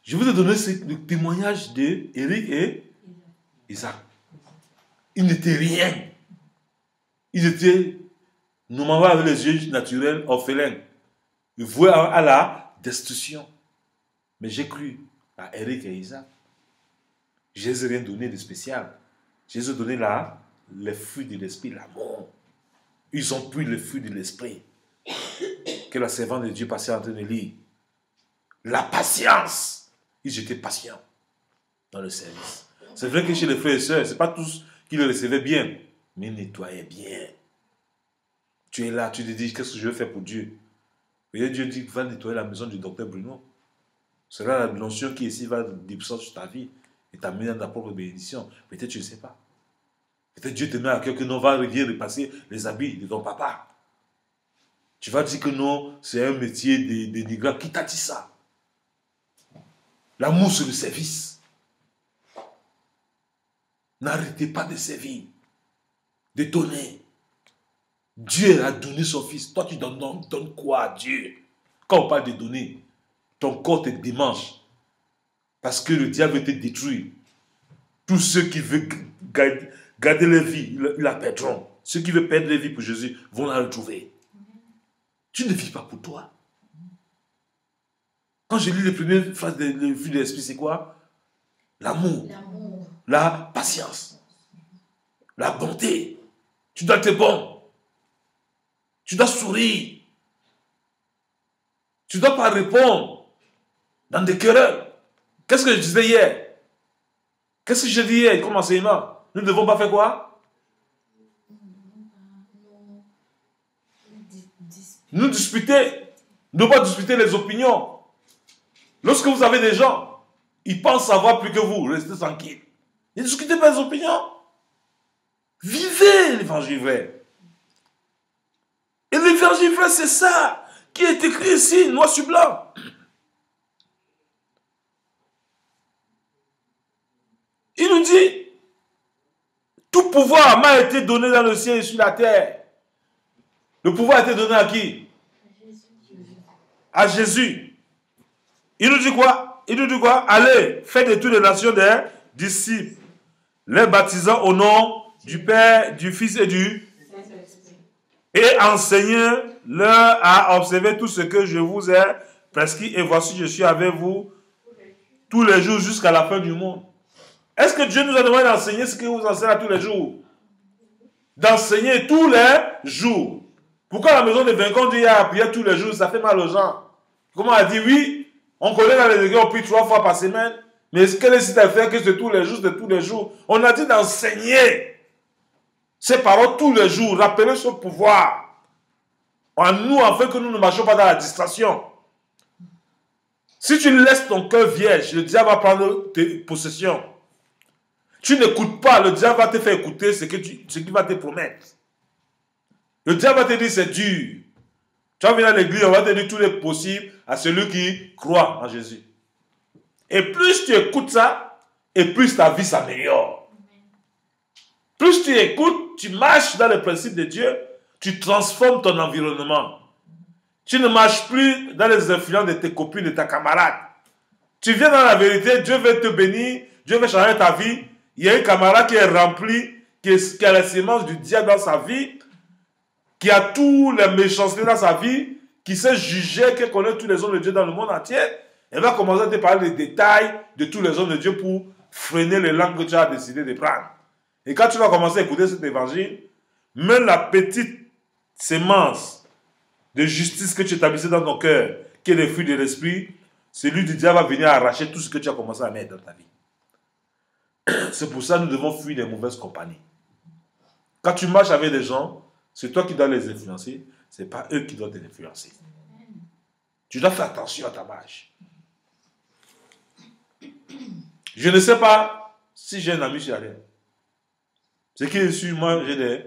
Je vous ai donné le témoignage d'Éric et Isaac. Ils n'étaient rien. Ils étaient, normalement avec les yeux naturels, orphelins. Ils vouaient à la destruction. Mais j'ai cru à Éric et Isaac. Je ne les ai rien donné de spécial. Je les ai donné les fruits de l'esprit, l'amour. Ils ont pris les fruits de l'esprit que la servante de Dieu passait en train de lire. La patience. Ils étaient patients dans le service. C'est vrai que chez les frères et sœurs, ce n'est pas tous qui le recevaient bien, mais ils nettoyaient bien. Tu es là, tu te dis, qu'est-ce que je vais faire pour Dieu? Et Dieu dit, va nettoyer la maison du docteur Bruno. C'est là la notion qui ici va descendre sur ta vie et t'amener dans ta propre bénédiction. Peut-être tu ne sais pas. Peut-être Dieu te met à cœur que non, va venir repasser les habits de ton papa. Tu vas dire que non, c'est un métier de dénigrant. Qui t'a dit ça? L'amour, c'est le service. N'arrêtez pas de servir, de donner. Dieu a donné son fils. Toi, tu donnes quoi à Dieu? Quand on parle de donner, ton corps te démange. Parce que le diable veut te détruire. Tous ceux qui veulent garder leur vie, ils la perdront. Ceux qui veulent perdre leur vie pour Jésus vont la retrouver. Tu ne vis pas pour toi. Quand je lis les premières phrases de fruits de l'esprit, c'est quoi? L'amour, la patience, la bonté. Tu dois être bon. Tu dois sourire. Tu ne dois pas répondre dans des querelles. Qu'est-ce que je disais hier? Qu'est-ce que je dis hier comme enseignement? Nous ne devons pas faire quoi? Nous disputer. Ne pas disputer les opinions. Lorsque vous avez des gens, ils pensent savoir plus que vous. Restez tranquille. Ne discutez pas les opinions. Vivez l'évangile vrai. Et l'évangile vrai, c'est ça qui est écrit ici, noir sur blanc. Il nous dit, tout pouvoir m'a été donné dans le ciel et sur la terre. Le pouvoir a été donné à qui? À Jésus. Il nous dit quoi? Il nous dit quoi? Allez, faites de toutes les nations des disciples, les baptisant au nom du Père, du Fils et du Saint-Esprit. Et enseignez-leur à observer tout ce que je vous ai prescrit. Et voici, je suis avec vous tous les jours jusqu'à la fin du monde. Est-ce que Dieu nous a demandé d'enseigner ce qu'il vous enseigne à tous les jours? D'enseigner tous les jours. Pourquoi la maison des vaincants dit à prier tous les jours? Ça fait mal aux gens. Comment on a dit oui? On connaît dans les églises, on prie 3 fois par semaine. Mais quel est ce à faire que c'est tous les jours, c'est tous les jours? On a dit d'enseigner ces paroles tous les jours. Rappeler ce pouvoir en nous, afin que nous ne marchions pas dans la distraction. Si tu laisses ton cœur vierge, le diable va prendre tes possessions. Tu n'écoutes pas, le diable va te faire écouter ce qu'il va te promettre. Le diable va te dire c'est dur. Tu vas venir à l'église, on va te dire tout est possible à celui qui croit en Jésus. Et plus tu écoutes ça, et plus ta vie s'améliore. Plus tu écoutes, tu marches dans les principes de Dieu, tu transformes ton environnement. Tu ne marches plus dans les influences de tes copines, de tes camarades. Tu viens dans la vérité, Dieu veut te bénir, Dieu veut changer ta vie. Il y a un camarade qui est rempli, qui a la sémence du diable dans sa vie, qui a toutes les méchancetés dans sa vie, qui sait juger, qui connaît tous les hommes de Dieu dans le monde entier. Elle va commencer à te parler des détails de tous les hommes de Dieu pour freiner les langues que tu as décidé de prendre. Et quand tu vas commencer à écouter cet évangile, même la petite sémence de justice que tu établissais dans ton cœur, qui est le fruit de l'esprit, celui du diable va venir arracher tout ce que tu as commencé à mettre dans ta vie. C'est pour ça que nous devons fuir les mauvaises compagnies. Quand tu marches avec des gens, c'est toi qui dois les influencer, ce n'est pas eux qui doivent t'influencer. Tu dois faire attention à ta marche. Je ne sais pas si j'ai un ami chez Alain. Ce qui est sûr, moi, j'ai des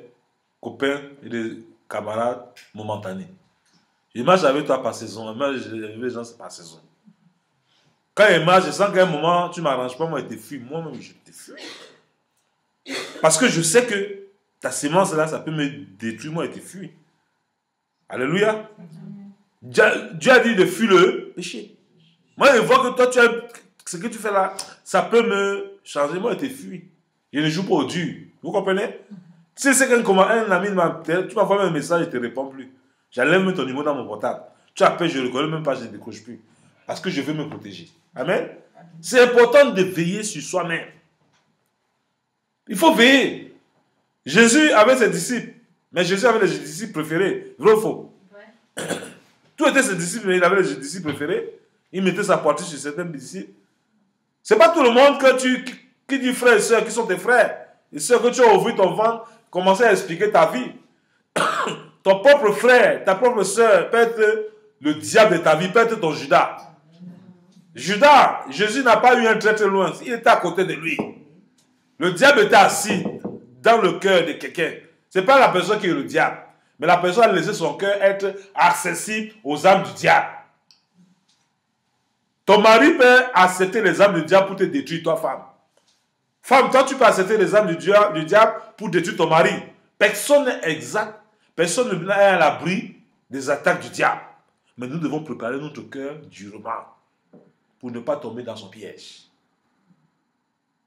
copains et des camarades momentanés. Je marche avec toi par saison, mais les gens, c'est par saison. Quand il marche, je sens qu'à un moment, tu ne m'arranges pas, moi, je te fuis. Moi-même, je te fuis. Parce que je sais que ta sémence là, ça peut me détruire, moi, et te fuir. Alléluia. Dieu a dit de fuir le péché. Moi, je vois que toi, ce que tu fais là, ça peut me changer. Moi, je te fuis. Je ne joue pas au dur. Vous comprenez? Si c'est qu'un ami m'appelle, tu m'envoies un message, je ne te réponds plus. J'enlève ton numéro dans mon portable. Tu appelles, je ne reconnais même pas, je ne décroche plus. Parce que je veux me protéger. Amen. C'est important de veiller sur soi-même. Il faut veiller. Jésus avait ses disciples. Mais Jésus avait les disciples préférés. Vrai ou faux? Ouais. Tous étaient ses disciples, mais il avait les disciples préférés. Il mettait sa poitrine sur certains disciples. Ce n'est pas tout le monde qui dit frères et sœurs, qui sont tes frères. Et sœurs que tu as ouvert ton ventre, commencer à expliquer ta vie. Ton propre frère, ta propre sœur peut être le diable de ta vie, peut être ton Judas. Judas, Jésus n'a pas eu un très très loin. Il était à côté de lui. Le diable était assis dans le cœur de quelqu'un. Ce n'est pas la personne qui est le diable. Mais la personne a laissé son cœur être accessible aux âmes du diable. Ton mari peut accepter les âmes du diable pour te détruire, toi femme. Femme, toi tu peux accepter les âmes du diable pour détruire ton mari. Personne n'est exact. Personne n'est à l'abri des attaques du diable. Mais nous devons préparer notre cœur durement pour ne pas tomber dans son piège.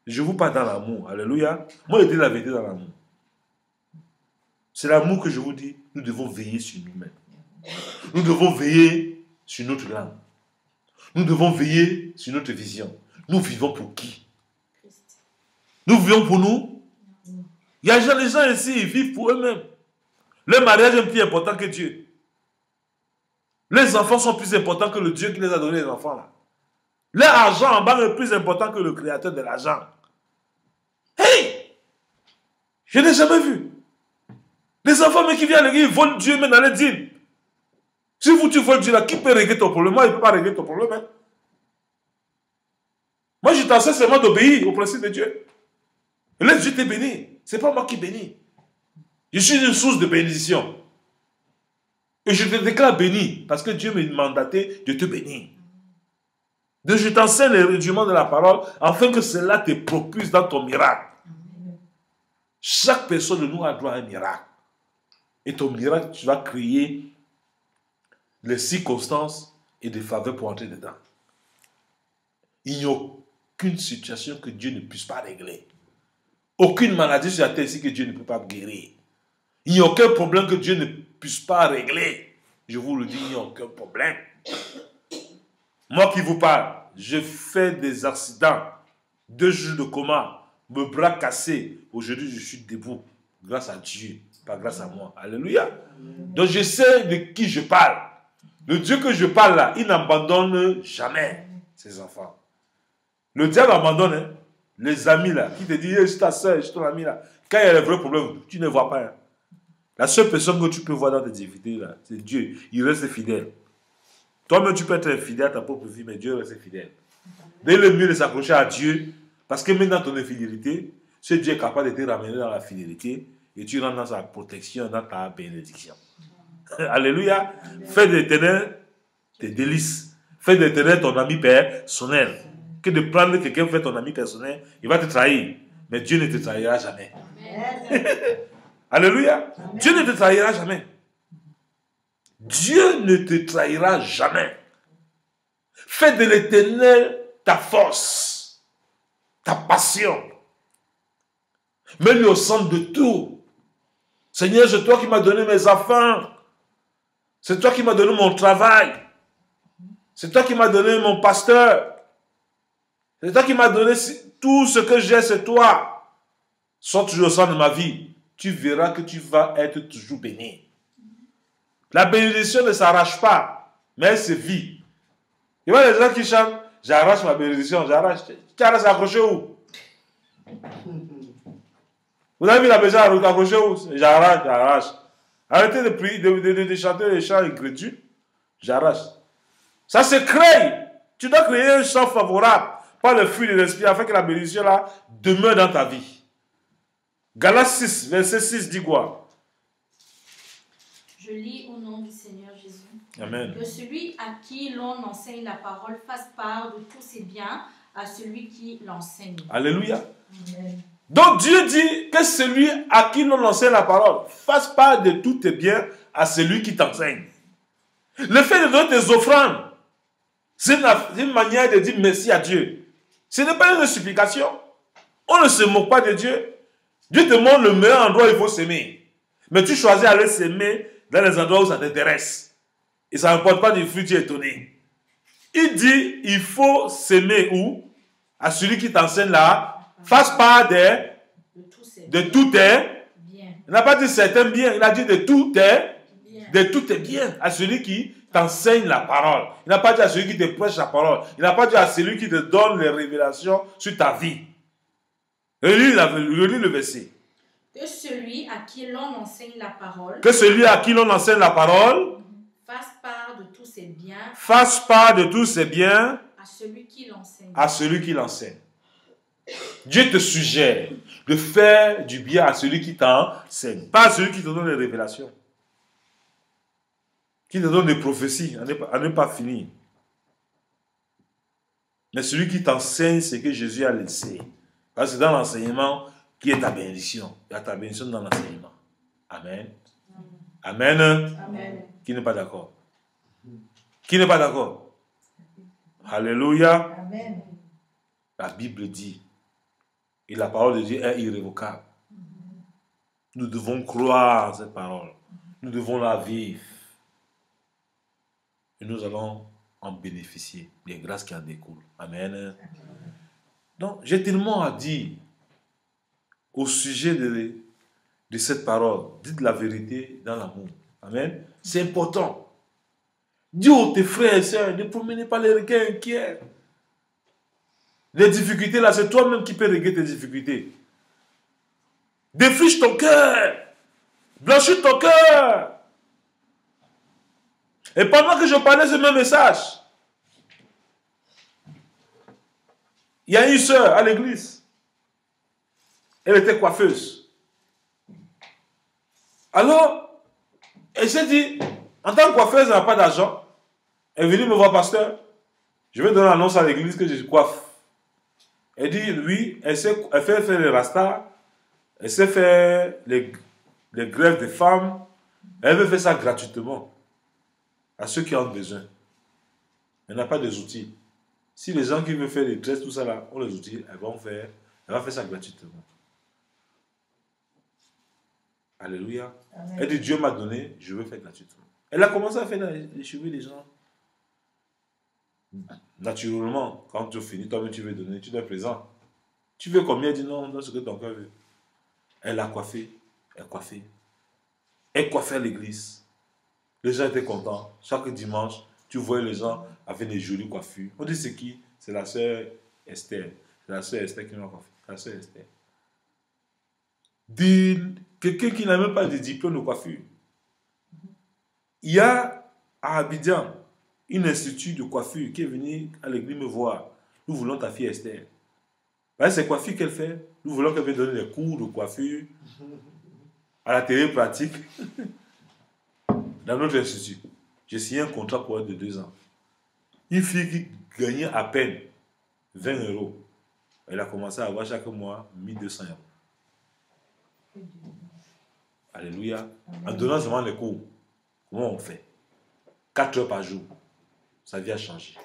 Je vous parle dans l'amour. Alléluia. Moi, je dis la vérité dans l'amour. C'est l'amour que je vous dis. Nous devons veiller sur nous-mêmes. Nous devons veiller sur notre langue. Nous devons veiller sur notre vision. Nous vivons pour qui? Nous vivons pour nous? Il y a des gens ici, ils vivent pour eux-mêmes. Le mariage est plus important que Dieu. Les enfants sont plus importants que le Dieu qui les a donné les enfants là. L'argent en banque est plus important que le créateur de l'argent. Hey! Je n'ai jamais vu. Les enfants mais qui viennent à l'église, ils volent Dieu mais dans les dîmes. Si vous tu voles Dieu là, qui peut régler ton problème? Moi, il ne peut pas régler ton problème. Hein? Moi, je t'enseigne seulement d'obéir au principe de Dieu. Et laisse Dieu te bénir. Ce n'est pas moi qui bénis. Je suis une source de bénédiction. Et je te déclare béni parce que Dieu m'a mandaté de te bénir. Donc je t'enseigne les rudiments de la parole afin que cela te propulse dans ton miracle. Chaque personne de nous a droit à un miracle. Et ton miracle, tu vas créer les circonstances et des faveurs pour entrer dedans. Il n'y a aucune situation que Dieu ne puisse pas régler. Aucune maladie sur la terre ici que Dieu ne peut pas guérir. Il n'y a aucun problème que Dieu ne puisse pas régler. Je vous le dis, il n'y a aucun problème. Moi qui vous parle, je fais des accidents, 2 jours de coma, me bras cassés. Aujourd'hui, je suis debout, grâce à Dieu, pas grâce à moi. Alléluia. Donc, je sais de qui je parle. Le Dieu que je parle là, il n'abandonne jamais ses enfants. Le diable abandonne, hein? Les amis là, qui te disent, je suis ta soeur, je suis ton ami là. Quand il y a les vrais problèmes, tu ne vois pas. Hein? La seule personne que tu peux voir dans tes difficultés là, c'est Dieu. Il reste fidèle. Toi-même, tu peux être infidèle à ta propre vie, mais Dieu reste fidèle. Dès le mieux de s'accrocher à Dieu, parce que même dans ton infidélité, ce Dieu est capable de te ramener dans la fidélité et tu rentres dans sa protection, dans ta bénédiction. Alléluia. Fais de l'Éternel tes délices. Fais de l'Éternel ton ami personnel. Que de prendre quelqu'un faire ton ami personnel, il va te trahir. Mais Dieu ne te trahira jamais. Alléluia. Amen. Dieu ne te trahira jamais. Dieu ne te trahira jamais. Fais de l'Éternel ta force, ta passion. Mets-lui au centre de tout. Seigneur, c'est toi qui m'as donné mes enfants. C'est toi qui m'as donné mon travail. C'est toi qui m'as donné mon pasteur. C'est toi qui m'as donné tout ce que j'ai, c'est toi. Sois toujours au centre de ma vie. Tu verras que tu vas être toujours béni. La bénédiction ne s'arrache pas, mais elle se vit. Il y a des gens qui chantent, j'arrache ma bénédiction, j'arrache. Tu arraches accroché où? Vous avez vu la bénédiction accroché où? J'arrache, j'arrache. Arrêtez de prier, de chanter les chants incrédules. J'arrache. Ça se crée. Tu dois créer un champ favorable par le fruit de l'esprit afin que la bénédiction là demeure dans ta vie. Galates 6, verset 6 dit quoi? Je lis au nom du Seigneur Jésus. Amen. Que celui à qui l'on enseigne la parole fasse part de tous ses biens à celui qui l'enseigne. Alléluia. Amen. Donc Dieu dit que celui à qui l'on enseigne la parole fasse part de tous tes biens à celui qui t'enseigne. Le fait de donner tes offrandes, C'est une manière de dire merci à Dieu. Ce n'est pas une supplication. On ne se moque pas de Dieu. Dieu te montre le meilleur endroit où il faut s'aimer. Mais tu choisis d'aller s'aimer dans les endroits où ça t'intéresse. Et ça n'importe pas du fruit, tu es étonné. Il dit, il faut s'aimer où? À celui qui t'enseigne là, fasse part de tout tes biens. Il n'a pas dit certains biens, il a dit de tout tes biens. À celui qui t'enseigne la parole. Il n'a pas dit à celui qui te prêche la parole. Il n'a pas dit à celui qui te donne les révélations sur ta vie. Relis le verset. Que celui à qui l'on enseigne la parole. Que celui à qui l'on enseigne la parole. Fasse part de tous ses biens. Fasse part de tous ses biens. À celui qui l'enseigne. À celui qui l'enseigne. Dieu te suggère de faire du bien à celui qui t'enseigne, pas à celui qui te donne les révélations, qui te donne des prophéties à ne pas finir. Mais celui qui t'enseigne ce que Jésus a laissé. Parce que c'est dans l'enseignement qui est ta bénédiction. Il y a ta bénédiction dans l'enseignement. Amen. Amen. Amen. Qui n'est pas d'accord? Qui n'est pas d'accord? Alléluia. Amen. La Bible dit, et la parole de Dieu est irrévocable. Nous devons croire en cette parole. Nous devons la vivre. Et nous allons en bénéficier des grâces qui en découlent. Amen. Donc, j'ai tellement à dire au sujet de cette parole. Dites la vérité dans l'amour. Amen. C'est important. Dis aux tes frères et sœurs, ne promenez pas les requins inquiets. Les difficultés là, c'est toi-même qui peux régler tes difficultés. Défriche ton cœur. Blanchis ton cœur. Et pendant que je parlais ce même message, il y a une sœur à l'église. Elle était coiffeuse. Alors, elle s'est dit, en tant que coiffeuse, elle n'a pas d'argent. Elle est venue me voir, pasteur. Je vais donner l'annonce à l'église que je coiffe. Elle dit, oui, elle fait faire les rastas, elle sait faire les greffes des femmes. Elle veut faire ça gratuitement à ceux qui en ont besoin. Elle n'a pas des outils. Si les gens qui veulent faire les tresses, tout ça là, ont les outils, elle va faire ça gratuitement. Alléluia. Amen. Elle dit, Dieu m'a donné, je veux faire gratuitement. Elle a commencé à faire les cheveux des gens. Naturellement, quand tu finis, toi-même tu veux donner, tu es présent. Tu veux combien? Elle dit non, non, ce que ton cœur veut. Elle a coiffé, elle coiffait à l'église. Les gens étaient contents. Chaque dimanche, tu vois les gens avec des jolies coiffures. On dit c'est qui? C'est la sœur Esther. C'est la sœur Esther qui m'a coiffé. La sœur Esther. Quelqu'un qui n'a même pas de diplôme de coiffure. Il y a à Abidjan un institut de coiffure qui est venu à l'église me voir. Nous voulons ta fille Esther. C'est coiffure qu'elle fait. Nous voulons qu'elle vienne donner des cours de coiffure à la télé pratique dans notre institut. J'ai signé un contrat pour elle de 2 ans. Une fille qui gagnait à peine 20 €. Elle a commencé à avoir chaque mois 1200 €. Alléluia. En donnant seulement les cours. Comment on fait? 4 heures par jour. Sa vie a changé.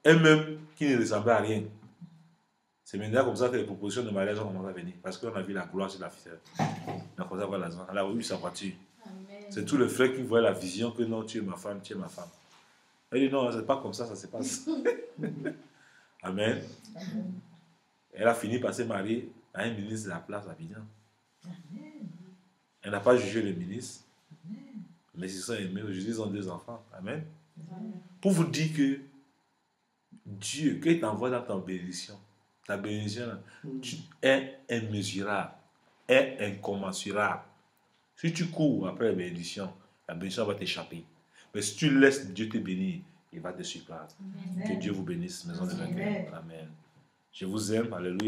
Elle-même, qui ne ressemblait à rien. C'est maintenant comme ça que les propositions de mariage ont commencé à venir. Parce qu'on a vu la gloire sur la fille. On a commencé à voir l'argent. Elle a eu sa voiture. C'est tous les frères qui voient la vision que non, tu es ma femme, tu es ma femme. Elle dit non, c'est pas comme ça, ça se passe. Amen. Elle a fini par se marier à un ministre de la place à Abidjan. Elle n'a pas jugé le ministre. Mais ils se sont aimés. Aujourd'hui, ils ont 2 enfants. Amen. Pour vous dire que Dieu, quand il t'envoie dans ta bénédiction est immesurable, est incommensurable. Si tu cours après la bénédiction va t'échapper. Mais si tu laisses Dieu te bénir, il va te surprendre. Que Dieu vous bénisse, maison de vainqueurs. Amen. Je vous aime. Alléluia.